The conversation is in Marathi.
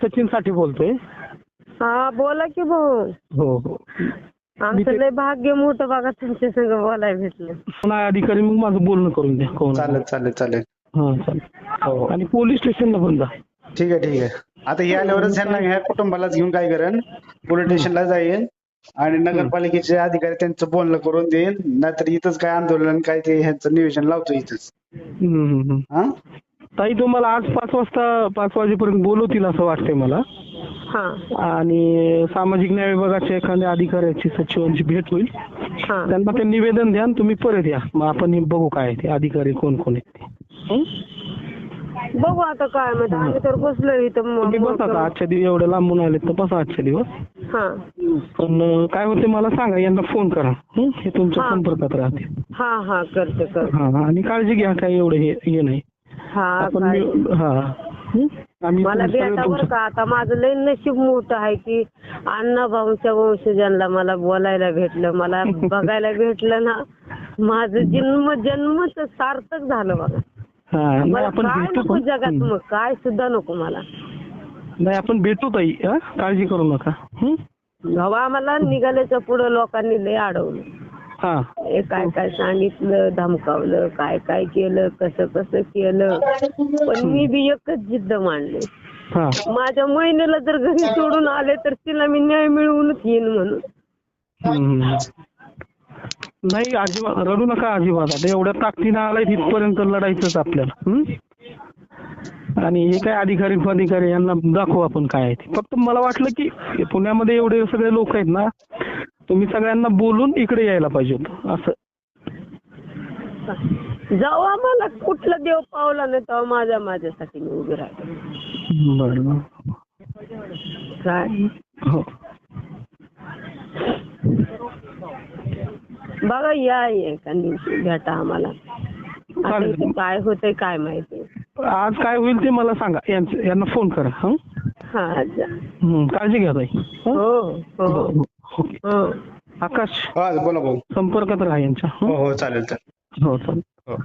सचिन साठी बोलतोय. हा बोला की भाऊ. हो हो. आमचं लय भाग्य मोठं बघा तुमच्या संग बोलायला भेटलं. नाही अधिकारी मग माझं बोलणं करून द्या. कोण चालेल चालेल चालेल. हा चालेल. हो आणि पोलीस स्टेशनला पण जा. ठीक आहे ठीक आहे. आता हे आल्यावरच ह्यांना ह्या कुटुंबालाच घेऊन काय करेन, पोलीस स्टेशनला जाईन आणि नगरपालिकेचे अधिकारी त्यांचं बोलणं करून देईन. नाहीतर इथंच काय आंदोलन काय ते ह्यांचं नियोजन लावतो इथंच. हा ताई तुम्हाला आज 5 वाजेपर्यंत बोलवतील असं वाटतंय मला. हा आणि सामाजिक न्याय विभागाच्या एखाद्या अधिकाऱ्याची सचिवांची भेट होईल. हा त्यांना ते निवेदन द्या आणि तुम्ही परत या. मग आपण बघू काय ते अधिकारी कोण कोण आहेत ते. बघू आता काय म्हणते. आम्ही तर बसलो इथं. तुम्ही बसा आता आजच्या दिवस एवढे लांबून आले तर बसा आजच्या दिवस. हा पण काय होते मला सांगा, यांना फोन करा. हे तुमच्या संपर्कात राहते. हा हा करते करते. हा आणि काळजी घ्या, काही एवढं हे नाही. हा आपण आम्ही मला भेटा बरं का. आता माझं लय नशीब मोठं आहे की अण्णाभाऊंच्या वंशजांना मला बोलायला भेटलं, मला बघायला भेटलं ना. माझं जन्मच सार्थक झालं बघा. मला काय नको जगात, मग काय सुद्धा नको मला. नाही आपण भेटू ताई, काळजी करू नका. हवा मला निघाल्याच्या पुढे लोकांनी लय अडवलं. हे काय काय सांगितलं, धमकावलं, काय काय केलं, कसं कसं केलं. पण मी बी एकच जिद्द मांडली, माझ्या महिनेला जर घरी सोडून आले तर तिला मी न्याय मिळवूनच येईन म्हणून. नाही अजिबात रडू नका अजिबात. आता एवढ्या ताकदीनं आलाय तिथपर्यंत लढायचंच आपल्याला. आणि हे काय अधिकारी यांना दाखवू आपण काय आहे ते. फक्त मला वाटलं की पुण्यामध्ये एवढे सगळे लोक आहेत ना, तुम्ही सगळ्यांना बोलून इकडे यायला पाहिजे होतं असं. जेव्हा मला कुठला देव पावला नाही तेव्हा माझ्यासाठी मी उभी राहते. बरं काय हो. बघा या एखाद दिवशी भेटा आम्हाला. आता काय होतंय काय माहिती. आज काय होईल ते मला सांगा. यांना फोन करा. हा काळजी घ्या ताई. हो हो ओके. आकाश बोला भाऊ. संपर्कात राहा यांच्या. हो चालेल चालेल. हो चालेल. हो.